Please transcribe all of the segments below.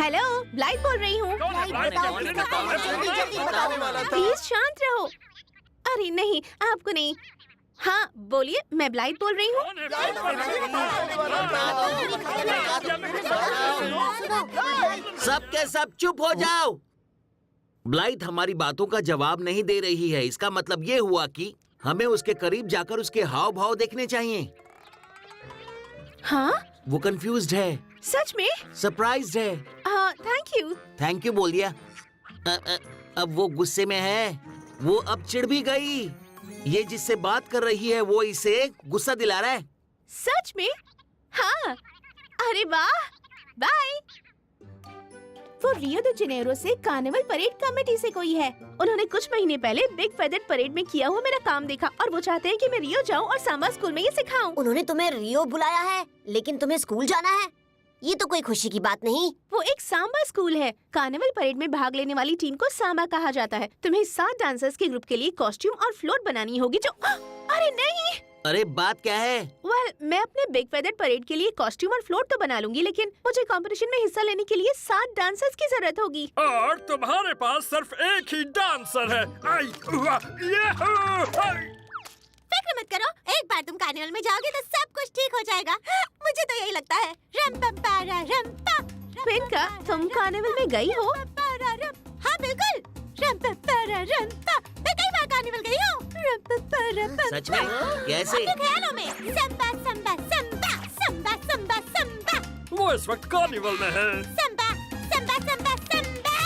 Hello, blight बोल रही हूँ। प्लीज शांत रहो। अरे नहीं, आपको नहीं। हाँ बोलिए, मैं ब्लाइट बोल रही हूँ। सब के सब चुप हो जाओ। ब्लाइट हमारी बातों का जवाब नहीं दे रही है। इसका मतलब ये हुआ कि हमें उसके करीब जाकर उसके हाव भाव देखने चाहिए। हाँ, वो कंफ्यूज्ड है, सच में? सरप्राइज्ड है। Thank you. थैंक यू बोल दिया। अब वो गुस्से में है। वो अब चिढ़ भी गई। ये जिससे बात कर रही है वो इसे गुस्सा दिला रहा है। सच में? हाँ। अरे वाह, बाय। वो रियो द जेनेरो से कार्निवल परेड कमेटी से कोई है। उन्होंने कुछ महीने पहले बिग फेदर परेड में किया हुआ मेरा काम देखा और वो चाहते हैं कि मैं रियो जाऊं और सांबा स्कूल में ये सिखाऊं। उन्होंने तुम्हें रियो बुलाया है, लेकिन तुम्हें स्कूल जाना है। ये तो कोई खुशी की बात नहीं। वो एक सांबा स्कूल है। कार्निवल परेड में भाग लेने वाली टीम को सांबा कहा जाता है। तुम्हें 7 डांसर्स के ग्रुप के लिए कॉस्ट्यूम और फ्लोट बनानी होगी जो अरे नहीं। अरे बात क्या है? मैं अपने बिग फेदर परेड के लिए कॉस्ट्यूम और फ्लोट तो बना लूंगी, लेकिन मुझे कंपटीशन में हिस्सा लेने के लिए 7 डांसर्स की जरूरत होगी। और तुम्हारे पास सिर्फ एक ही डांसर है। फिक्र मत करो, एक बार तुम कार्निवल में जाओगे तो सब कुछ ठीक हो जाएगा। मुझे तो यही लगता है। प्रियंका, तुम कार्निवल में गई हो? हाँ बिल्कुल। मैं कई बार कार्निवल गई हूँ। सच में? कैसे? अपने ख्यालों में। संबा संबा संबा संबा संबा संबा। वो इस वक्त कार्निवल में है। संबा संबा संबा संबा।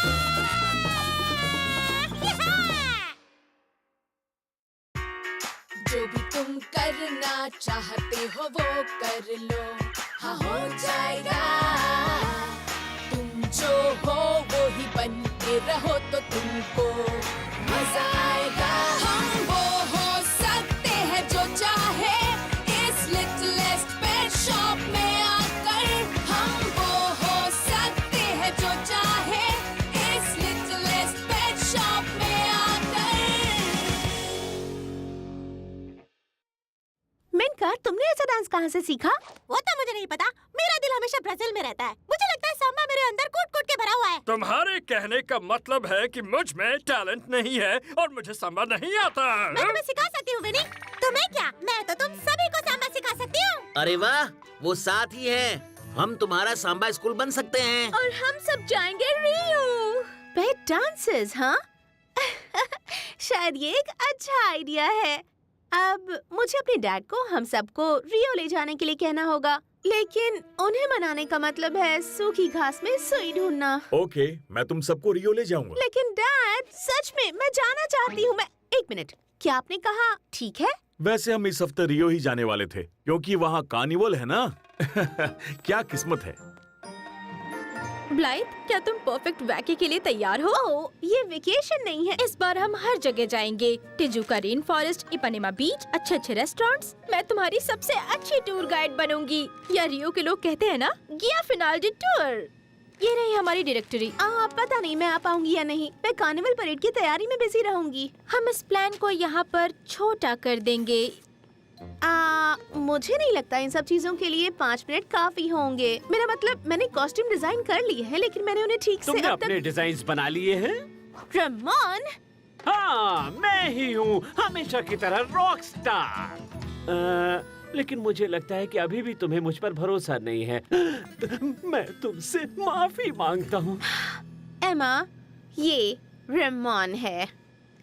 जो भी तुम करना चाहते हो वो कर लो, हाँ हो जाएगा। तुम जो हो वो ही बन के रहो तो तुमको मजा आएगा। हम वो हो सकते हैं जो चाहे इस लिटिलेस्ट पेट शॉप में आकर। हम वो हो सकते हैं जो चाहे इस लिटिलेस्ट पेट शॉप में आकर। मिनका, तुमने ऐसा डांस कहाँ से सीखा? वो तो मुझे नहीं पता। मेरा दिल हमेशा ब्राजील में रहता है। मुझे लगता है सांबा मेरे अंदर कूट-कूट के भरा हुआ है। तुम्हारे कहने का मतलब है कि मुझ में टैलेंट नहीं है और मुझे सांबा नहीं आता। मैं तुम्हें सिखा सकती हूँ विनी। तुम्हें क्या, मैं तो तुम सभी को सांबा सिखा सकती हूँ। अरे वाह, वो साथ ही है। हम तुम्हारा सांबा स्कूल बन सकते हैं। और हम सब जाएंगे रियो। पेट डांसेस, हाँ? शायद ये एक अच्छा आइडिया है। अब मुझे अपने डैड को हम सबको रियो ले जाने के लिए कहना होगा, लेकिन उन्हें मनाने का मतलब है सूखी घास में सुई ढूंढना। ओके, मैं तुम सबको रियो ले जाऊंगा। लेकिन डैड, सच में मैं जाना चाहती हूँ। मैं एक मिनट, क्या आपने कहा? ठीक है। वैसे हम इस हफ्ते रियो ही जाने वाले थे, क्योंकि वहाँ कार्निवल है ना। क्या किस्मत है। ब्लाइट, क्या तुम परफेक्ट वैके के लिए तैयार हो? ओह, ये वेकेशन नहीं है। इस बार हम हर जगह जाएंगे। टिजुका रेन फॉरेस्ट, इपानेमा बीच, अच्छे रेस्टोरेंट्स। मैं तुम्हारी सबसे अच्छी टूर गाइड बनूंगी। या रियो के लोग कहते हैं ना, गिया फिनाल्डी टूर। ये रही हमारी डायरेक्टरी। पता नहीं मैं आ पाऊंगी या नहीं। मैं कार्निवल परेड की तैयारी में बिजी रहूंगी। हम इस प्लान को यहाँ पर छोटा कर देंगे। मुझे नहीं लगता इन सब चीजों के लिए 5 मिनट काफी होंगे। मेरा मतलब, मैंने कॉस्ट्यूम डिजाइन कर लिए हैं, लेकिन मैंने उन्हें ठीक से तुमने अपने डिजाइन्स बना लिए हैं? रमन, हाँ, मैं ही हूँ, हमेशा की तरह रॉक स्टार। लेकिन मुझे लगता है कि अभी भी तुम्हें मुझ पर भरोसा नहीं है। मैं तुमसे माफी मांगता हूँ। एमा, ये रमन है।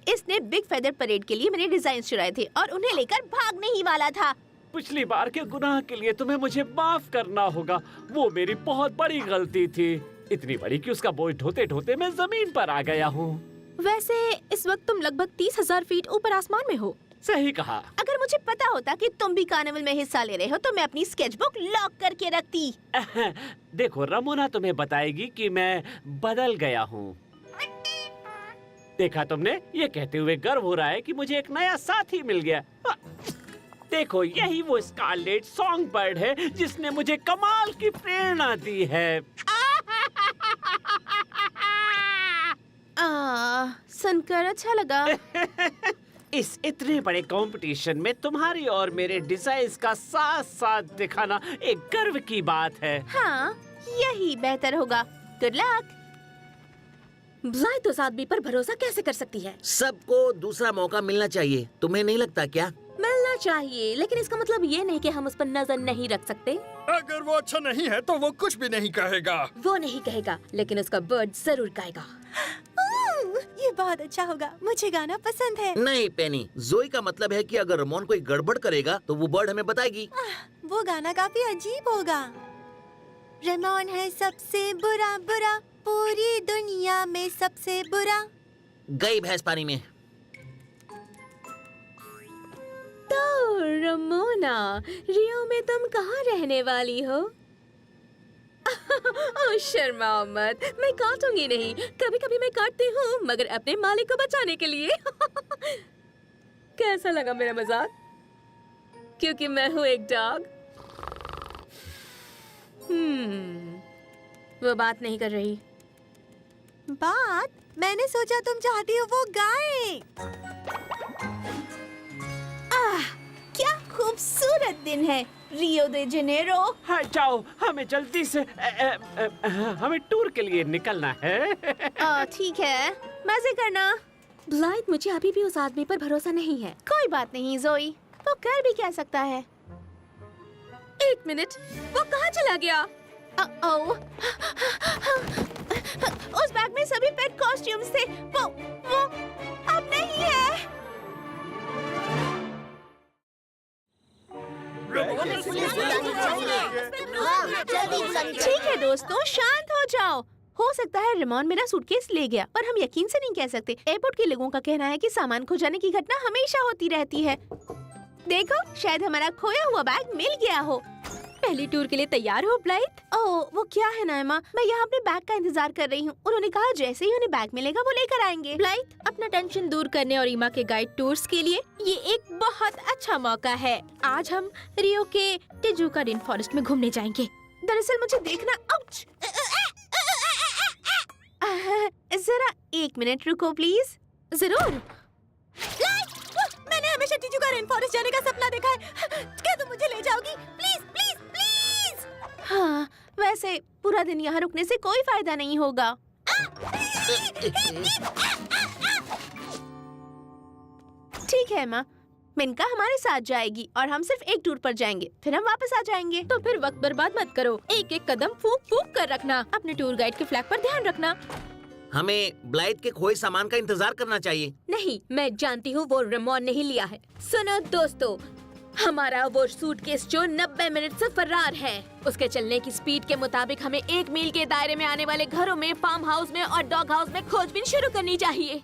इसने बिग फेदर परेड के लिए मेरे डिजाइन चुराए थे और उन्हें लेकर भागने ही वाला था। पिछली बार के गुनाह के लिए तुम्हें मुझे माफ करना होगा। वो मेरी बहुत बड़ी गलती थी, इतनी बड़ी कि उसका बोझ ढोते ढोते मैं जमीन पर आ गया हूँ। वैसे इस वक्त तुम लगभग 30,000 फीट ऊपर आसमान में हो। सही कहा। अगर मुझे पता होता कि तुम भी कार्निवल में हिस्सा ले रहे हो तो मैं अपनी स्केचबुक लॉक करके रखती। देखो, रमोना तुम्हें बताएगी कि मैं बदल गया हूँ। देखा तुमने, ये कहते हुए गर्व हो रहा है कि मुझे एक नया साथी मिल गया। देखो, यही वो स्कारलेट सॉन्ग बर्ड है जिसने मुझे कमाल की प्रेरणा दी है। सुनकर अच्छा लगा। इस इतने बड़े कंपटीशन में तुम्हारी और मेरे डिजाइन्स का साथ साथ दिखाना एक गर्व की बात है। हाँ, यही बेहतर होगा। Good luck. ब्लाइथ उस आदमी पर भरोसा कैसे कर सकती है? सबको दूसरा मौका मिलना चाहिए, तुम्हें नहीं लगता क्या? मिलना चाहिए, लेकिन इसका मतलब ये नहीं कि हम उस पर नजर नहीं रख सकते। अगर वो अच्छा नहीं है तो वो कुछ भी नहीं कहेगा। वो नहीं कहेगा, लेकिन उसका बर्ड जरूर गाएगा। ये बहुत अच्छा होगा, मुझे गाना पसंद है। नहीं पेनी, जोई का मतलब है कि अगर रमोन कोई गड़बड़ करेगा तो वो बर्ड हमें बताएगी। वो गाना काफी अजीब होगा। रेमोन है सबसे बुरा बुरा, पूरी दुनिया में सबसे बुरा। गई भैंस पानी में। तो रमोना, रियो में तुम कहाँ रहने वाली हो? ओह शर्माओ मत, मैं काटूंगी नहीं। कभी कभी मैं काटती हूँ, मगर अपने मालिक को बचाने के लिए। कैसा लगा मेरा मजाक? क्योंकि मैं हूँ एक डॉग। वो बात नहीं कर रही। बात? मैंने सोचा तुम चाहती हो वो गाए। क्या खूबसूरत दिन है, रियो दे जनेरो। हाँ जाओ, हमें जल्दी से हमें टूर के लिए निकलना है। ठीक है, मजे करना। ब्लाइथ, मुझे अभी भी उस आदमी पर भरोसा नहीं है। कोई बात नहीं जोई, वो कर भी क्या सकता है। एक मिनट, वो कहाँ चला गया? उस बैग में सभी पेट कॉस्ट्यूम्स थे। वो अब नहीं है। ठीक है दोस्तों, शांत हो जाओ। हो सकता है रेमोन मेरा सूटकेस ले गया, पर हम यकीन से नहीं कह सकते। एयरपोर्ट के लोगों का कहना है कि सामान खो जाने की घटना हमेशा होती रहती है। देखो, शायद हमारा खोया हुआ बैग मिल गया हो। पहली टूर के लिए तैयार हो ब्लाइथ? ओह, वो क्या है नायमा, मैं यहाँ अपने बैग का इंतजार कर रही हूँ। उन्होंने कहा जैसे ही उन्हें बैग मिलेगा वो लेकर आएंगे। ब्लाइथ, अपना टेंशन दूर करने और ईमा के गाइड टूर्स के लिए ये एक बहुत अच्छा मौका है। आज हम रियो के टिजुका रेन फॉरेस्ट में घूमने जाएंगे। दरअसल मुझे देखना। आउच! जरा एक मिनट रुको प्लीज। जरूर। मैंने हमेशा टिजुका रेन फॉरेस्ट जाने का सपना देखा है। क्या तुम मुझे ले जाओगी? Please please please. हाँ, वैसे पूरा दिन यहाँ रुकने से कोई फायदा नहीं होगा। ठीक है माँ, मिनका हमारे साथ जाएगी और हम सिर्फ एक टूर पर जाएंगे, फिर हम वापस आ जाएंगे। तो फिर वक्त बर्बाद मत करो, एक एक कदम फूंक फूंक कर रखना। अपने टूर गाइड के फ्लैग पर ध्यान रखना। हमें ब्लाइथ के खोए सामान का इंतजार करना चाहिए। नहीं, मैं जानती हूँ वो रेमोन नहीं लिया है। सुनो दोस्तों, हमारा वो सूटकेस जो 90 मिनट से फरार है, उसके चलने की स्पीड के मुताबिक हमें 1 मील के दायरे में आने वाले घरों में, फार्म हाउस में और डॉग हाउस में खोजबीन शुरू करनी चाहिए।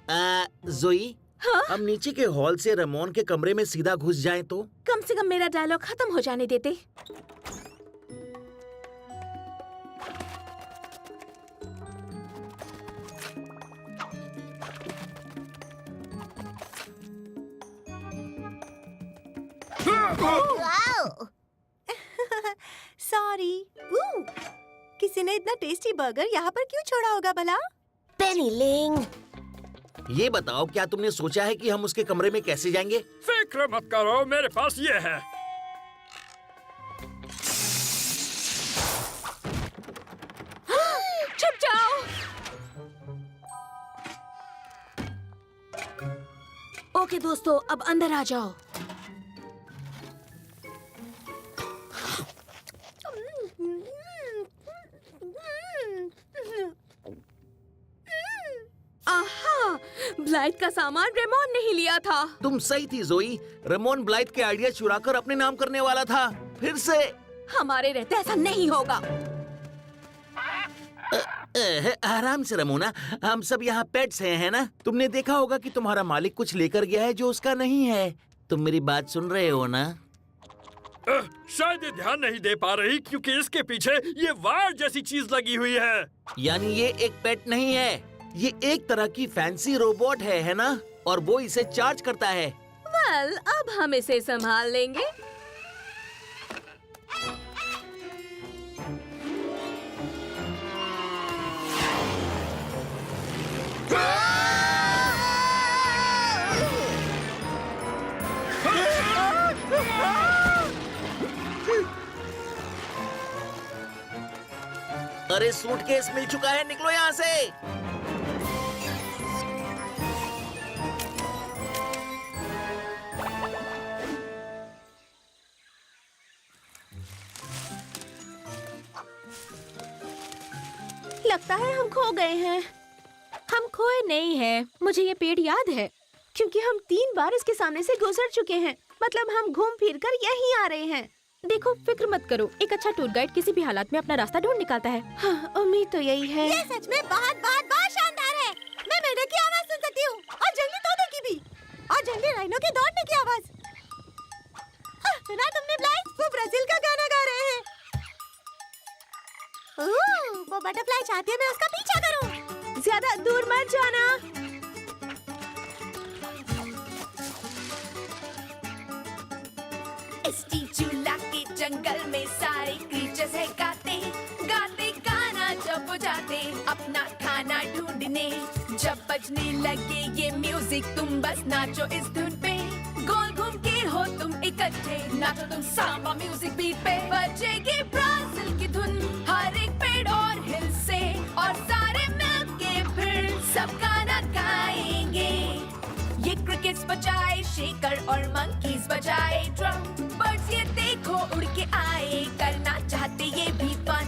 जोई, हाँ? हम नीचे के हॉल से रेमोन के कमरे में सीधा घुस जाएं तो? कम से कम मेरा डायलॉग खत्म हो जाने देते। सॉरी। किसी ने इतना टेस्टी बर्गर यहाँ पर क्यों छोड़ा होगा भला? पेनी लिंग। ये बताओ, क्या तुमने सोचा है कि हम उसके कमरे में कैसे जाएंगे? फिक्र मत करो, मेरे पास ये है। छुप जाओ। ओके दोस्तों, अब अंदर आ जाओ। आहा, ब्लाइथ का सामान रेमोन नहीं लिया था। तुम सही थी जोई, रेमोन ब्लाइथ के आइडिया चुराकर अपने नाम करने वाला था। फिर से हमारे रहते ऐसा नहीं होगा। आराम से रमोना, हम सब यहाँ पेट्स हैं, है ना? तुमने देखा होगा कि तुम्हारा मालिक कुछ लेकर गया है जो उसका नहीं है। तुम मेरी बात सुन रहे हो ना? शायद ये ध्यान नहीं दे पा रही क्योंकि इसके पीछे ये वायर जैसी चीज लगी हुई है। यानी ये एक पेट नहीं है, ये एक तरह की फैंसी रोबोट है ना? और वो इसे चार्ज करता है। वेल, अब हम इसे संभाल लेंगे। अरे सूटकेस मिल चुका है, निकलो यहाँ से। लगता है हम खो गए हैं। हम खोए नहीं हैं। मुझे ये पेड़ याद है। क्योंकि हम 3 बार इसके सामने से गुजर चुके हैं। मतलब हम घूम फिर कर यहीं आ रहे हैं। देखो, फिक्र मत करो। एक अच्छा टूर गाइड किसी भी हालात में अपना रास्ता ढूंढ निकालता है। हाँ, उम्मीद तो यही है। ये सच में बहुत बहुत बहुत शानदार है। मैं मेंढक की आवाज सुन सकती हूँ और जंगली तोते की भी, और जंगली राइनो के दौड़ने की आवाज। सुना तुमने ब्लाई? वो ब्राजील का गाना गा रहे हैं। वो बटरफ्लाई चाहती है मैं उसका पीछा करूं। ज्यादा दूर मत जाना। चूला के जंगल में सारे क्रीचर्स है गाते गाते गाना जब जाते अपना खाना ढूंढने। जब बजने लगे ये म्यूजिक तुम बस नाचो इस धुन पे। गोल घूम के हो तुम इकट्ठे, नाचो तुम सांबा म्यूजिक बीट पे। बजेगी ब्राजील की धुन हर एक पेड़ और हिल से, और सारे मिलके फिर सब गाना गाएंगे। ये क्रिकेट्स बजाए शेकर और मंकीज बजाए ड्रम। बर्ड्स ये देखो उड़ के आए, करना चाहते ये भी फन।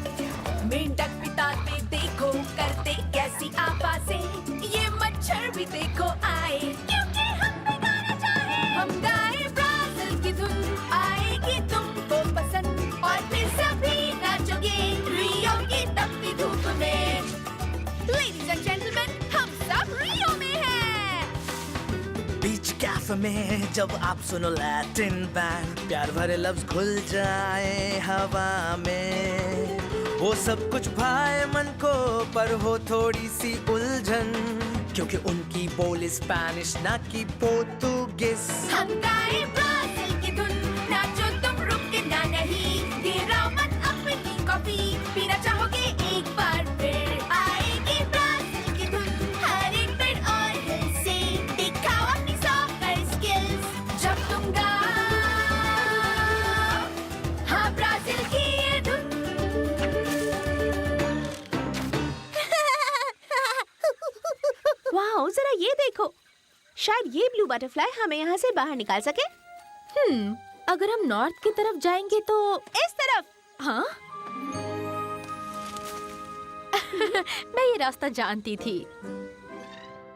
मेंढक बिताते देखो करते कैसी आवाजें। ये मच्छर भी देखो आए क्योंकि हम भी गाना चाहे। हम गाए ब्राजील की धुन आएगी तुमको पसंद, और फिर सभी नाचोगे रियो की तपती धूप में। लेडीज एंड जेंटलमैन, हम सब रियो में हैं। बीच कैफे में जब आप सुनो लैटिन बैंड, प्यार भरे लफ्ज घुल जाए हवा में। वो सब कुछ भाए मन को पर हो थोड़ी सी उलझन, क्योंकि उनकी बोली स्पेनिश ना की पोर्तुगीज। हम गाए ब्राजील की धुन, नाचो तुम रुक के ना नहीं। गिराओ मत अपनी कॉफी, पीना चाहोगे एक बार फिर। आएगी ब्राजील की धुन हर एक पेड़ और हिल से। दिखाओ अपनी सॉकर स्किल्स जब तुम गाओ हाँ ब्राजील की ये धुन। वाह, जरा ये देखो। शायद ये ब्लू बटरफ्लाई हमें यहाँ से बाहर निकाल सके। अगर हम नॉर्थ की तरफ जाएंगे तो इस तरफ। हाँ। मैं ये रास्ता जानती थी।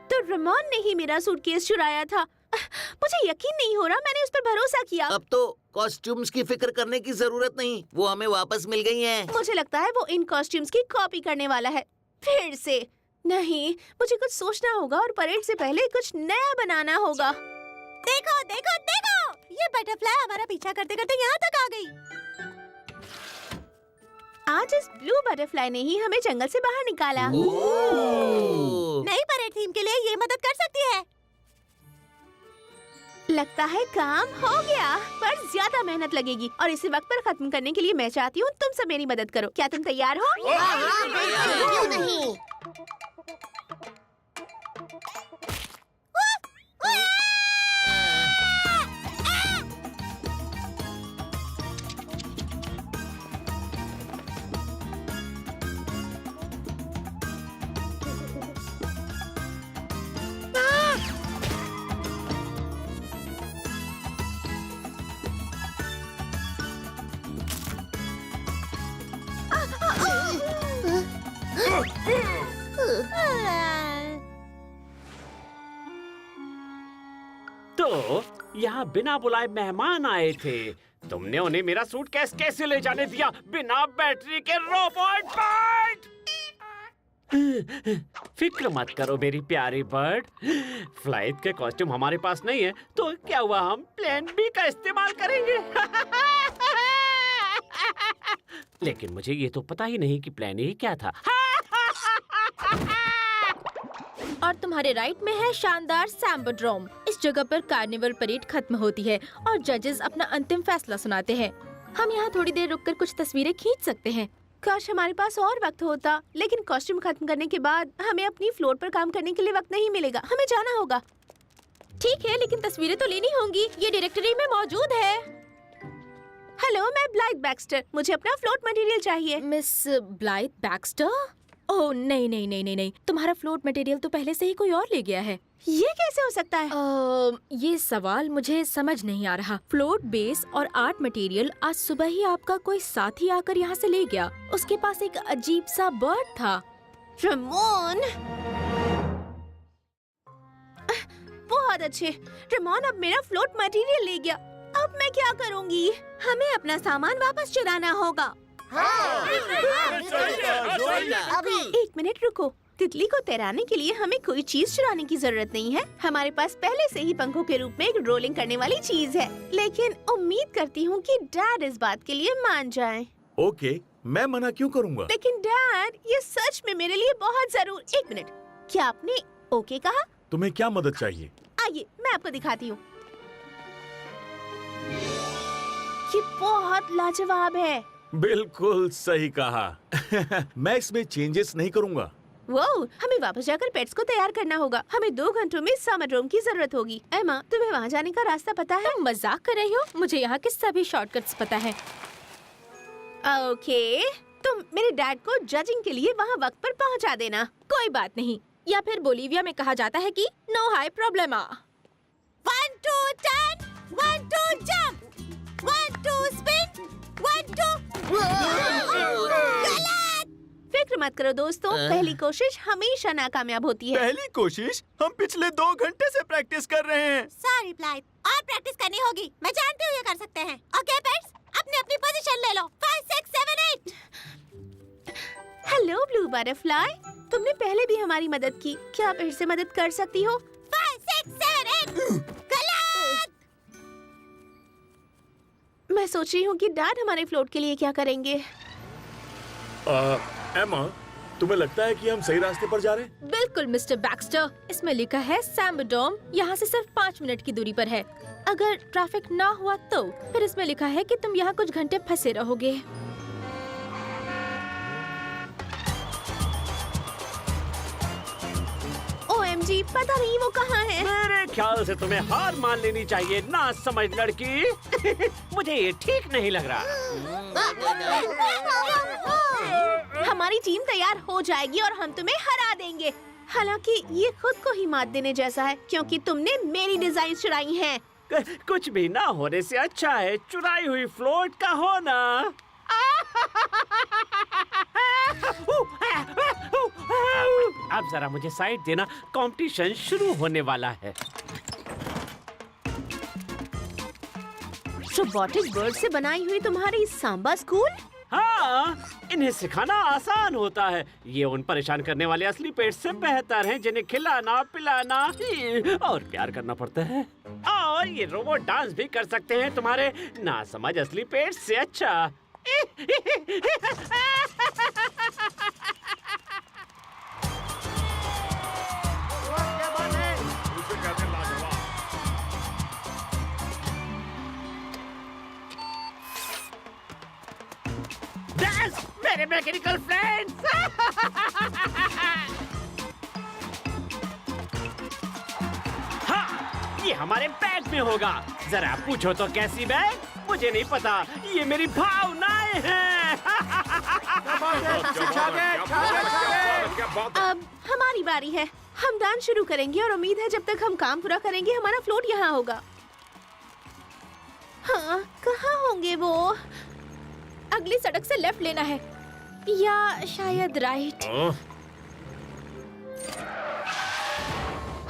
तो रेमोन ने ही मेरा सूटकेस चुराया था। मुझे यकीन नहीं हो रहा, मैंने उस पर भरोसा किया। अब तो कॉस्ट्यूम्स की फिक्र करने की जरूरत नहीं, वो हमें वापस मिल गई हैं। मुझे लगता है वो इन कॉस्ट्यूम्स की कॉपी करने वाला है फिर से। नहीं, मुझे कुछ सोचना होगा और परेड से पहले कुछ नया बनाना होगा। देखो देखो देखो, ये बटरफ्लाई हमारा पीछा करते करते यहाँ तक आ गई। आज इस ब्लू बटरफ्लाई ने ही हमें जंगल से बाहर निकाला। नई परेड थीम के लिए ये मदद कर सकती है। लगता है काम हो गया, पर ज्यादा मेहनत लगेगी और इसे वक्त पर खत्म करने के लिए मैं चाहती हूँ तुम सब मेरी मदद करो। क्या तुम तैयार हो? क्यों नहीं? तो यहाँ बिना बुलाए मेहमान आए थे। तुमने उन्हें मेरा सूटकेस कैसे ले जाने दिया बिना बैटरी के रोबोट बर्ड? फिक्र मत करो मेरी प्यारी बर्ड। फ्लाइट के कॉस्ट्यूम हमारे पास नहीं है, तो क्या हुआ, हम प्लान बी का इस्तेमाल करेंगे। लेकिन मुझे ये तो पता ही नहीं कि प्लान ए क्या था। और तुम्हारे राइट में है शानदार सैम्बोड्रोम। इस जगह पर कार्निवल परेड खत्म होती है और जजेस अपना अंतिम फैसला सुनाते हैं। हम यहाँ थोड़ी देर रुककर कुछ तस्वीरें खींच सकते हैं। काश हमारे पास और वक्त होता, लेकिन कॉस्ट्यूम खत्म करने के बाद हमें अपनी फ्लोर पर काम करने के लिए वक्त नहीं मिलेगा। हमें जाना होगा। ठीक है, लेकिन तस्वीरें तो लेनी होंगी। ये डायरेक्टरी में मौजूद है। हेलो, मैं ब्लाइथ बैक्स्टर। मुझे अपना फ्लोट मटेरियल चाहिए। Miss Blythe Baxter? ओह नहीं नहीं नहीं नहीं नहीं, तुम्हारा फ्लोट मटेरियल तो पहले से ही कोई और ले गया है। ये कैसे हो सकता है? ये सवाल मुझे समझ नहीं आ रहा। फ्लोट बेस और आर्ट मटेरियल आज सुबह ही आपका कोई साथी आकर यहाँ से ले गया। उसके पास एक अजीब सा बर्ड था। रेमोन, बहुत अच्छे। रेमोन अब मेरा फ्लोट मटेरियल ले गया। अब मैं क्या करूँगी? हमें अपना सामान वापस चुराना होगा। एक मिनट रुको। तितली को तैराने के लिए हमें कोई चीज चुराने की जरूरत नहीं है। हमारे पास पहले से ही पंखों के रूप में एक रोलिंग करने वाली चीज है। लेकिन उम्मीद करती हूँ कि डैड इस बात के लिए मान जाएं। ओके, मैं मना क्यों करूँगा? लेकिन डैड, ये सच में मेरे लिए बहुत जरूर। एक मिनट, क्या आपने ओके कहा? तुम्हें क्या मदद चाहिए? आइए मैं आपको दिखाती हूँ। ये बहुत लाजवाब है। बिल्कुल सही कहा। मैं इसमें चेंजेस नहीं करूँगा। वो हमें वापस जाकर पेट्स को तैयार करना होगा। हमें 2 घंटों में समर रूम की जरूरत होगी। एमा, तुम्हें वहाँ जाने का रास्ता पता है? तुम मजाक कर रही हो? मुझे यहाँ के सभी शॉर्टकट्स पता है। ओके, तुम मेरे डैड को जजिंग के लिए वहाँ वक्त पर पहुँचा देना। कोई बात नहीं। या फिर बोलीविया में कहा जाता है कि no high problem. 1 2 10 1 2 jump 1 2 spin 1 2 फिक्र मत करो दोस्तों, पहली कोशिश हमेशा नाकामयाब होती है। पहली कोशिश? हम पिछले 2 घंटे से प्रैक्टिस कर रहे हैं। सॉरी ब्लाइथ, और प्रैक्टिस करनी होगी। मैं जानती हूँ ये कर सकते हैं। ओके पेट्स, अपनी अपनी पोजीशन ले लो। 5 6 7 8। हेलो ब्लू बटरफ्लाई, तुमने पहले भी हमारी मदद की। क्या फिर से मदद कर सकती हो? 5 6 7 8। गलत। मैं सोच रही हूँ कि डैड हमारे फ्लोट के लिए क्या करेंगे। एमा, तुम्हें लगता है कि हम सही रास्ते पर जा रहे हैं? बिल्कुल मिस्टर बैक्स्टर। इसमें लिखा है सैम्बडोम यहाँ से सिर्फ 5 मिनट की दूरी पर है। अगर ट्रैफिक ना हुआ तो फिर इसमें लिखा है कि तुम यहाँ कुछ घंटे फंसे रहोगे। OMG, पता नहीं वो कहाँ है। मेरे ख्याल से तुम्हें हार मान लेनी चाहिए ना समझ लड़की। मुझे ये ठीक नहीं लग रहा। हमारी टीम तैयार हो जाएगी और हम तुम्हें हरा देंगे। हालांकि ये खुद को ही मात देने जैसा है, क्योंकि तुमने मेरी डिजाइन चुराई हैं। कुछ भी ना होने से अच्छा है चुराई हुई फ्लोट का होना। अब जरा मुझे साइड देना, कंपटीशन शुरू होने वाला है। रोबोटिक बर्ड से बनाई हुई तुम्हारी सांबा स्कूल? हाँ, इन्हें सिखाना आसान होता है। ये उन परेशान करने वाले असली पेट से बेहतर हैं जिन्हें खिलाना, पिलाना और प्यार करना पड़ता है। और ये रोबोट डांस भी कर सकते हैं तुम्हारे नासमझ असली पेट से अच्छा। मेरे मैकेनिकल फ्रेंड्स। हाँ, ये हमारे बैग में होगा। जरा पूछो तो कैसी बैग? मुझे नहीं पता, ये मेरी भावनाएं हैं। अब हमारी बारी है। हम डांस शुरू करेंगे और उम्मीद है जब तक हम काम पूरा करेंगे हमारा फ्लोट यहाँ होगा। हाँ, कहाँ होंगे वो? अगली सड़क से लेफ्ट लेना है या शायद राइट।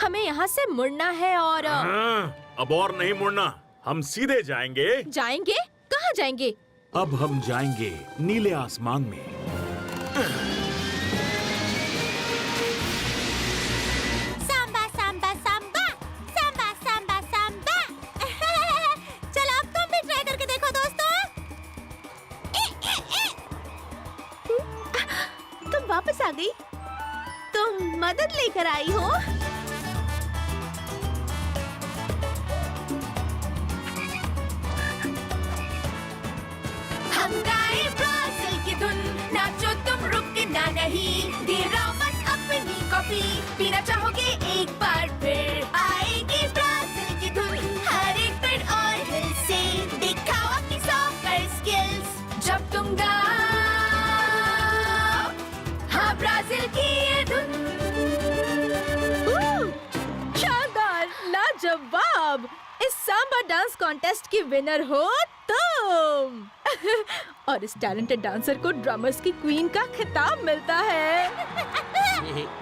हमें यहाँ से मुड़ना है और अब और नहीं मुड़ना, हम सीधे जाएंगे। जाएंगे? कहाँ जाएंगे? अब हम जाएंगे नीले आसमान में। सांबा सांबा सांबा सांबा सांबा सांबा। चलो अब तुम भी ट्राई करके देखो दोस्तों। तुम वापस आ गई? तुम मदद लेकर आई हो? हम गाए ब्राजील की धुन, नाचो तुम रुकना नहीं। देरा मत अपनी कॉफी, पीना चाहोगे एक बार फिर। आएगी ब्राजील की धुन, हर एक पेड़ और हिल से दिखाओ अपनी सॉकर सुपर डांस कॉन्टेस्ट की विनर हो तुम। और इस टैलेंटेड डांसर को ड्रमर्स की क्वीन का खिताब मिलता है।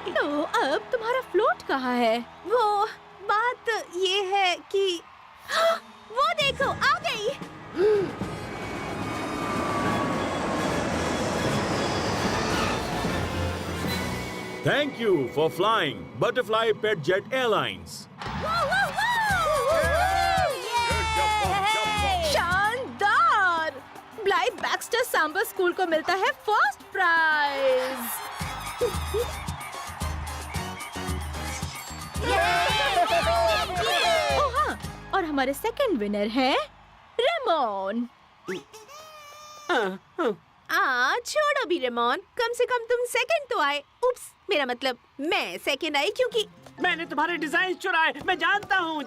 तो अब तुम्हारा फ्लोट कहाँ है? वो बात ये है कि वो देखो आ गई। Thank you for flying Butterfly Pet Jet Airlines. शानदार! ब्लाइथ बैक्स्टर सांबर स्कूल को मिलता है फर्स्ट प्राइज। ओह हाँ, और हमारे सेकंड विनर है रेमोन। छोड़ो भी रेमोन, कम से कम तुम सेकंड तो आए। उप्स, मेरा मतलब मैं सेकंड आई क्योंकि मैंने तुम्हारे डिजाइन चुराए। मैं जानता हूँ।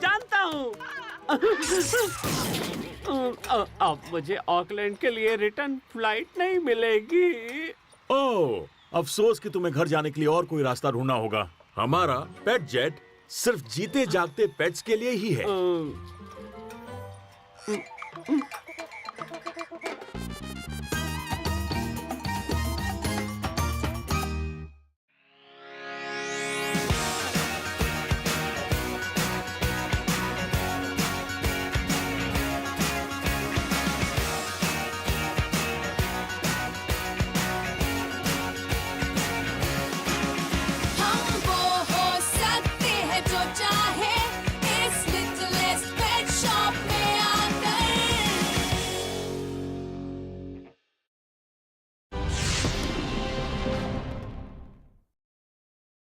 अब मुझे ऑकलैंड के लिए रिटर्न फ्लाइट नहीं मिलेगी। ओह, अफसोस कि तुम्हें घर जाने के लिए और कोई रास्ता ढूंढना होगा। हमारा पेट जेट सिर्फ जीते जागते पेट्स के लिए ही है।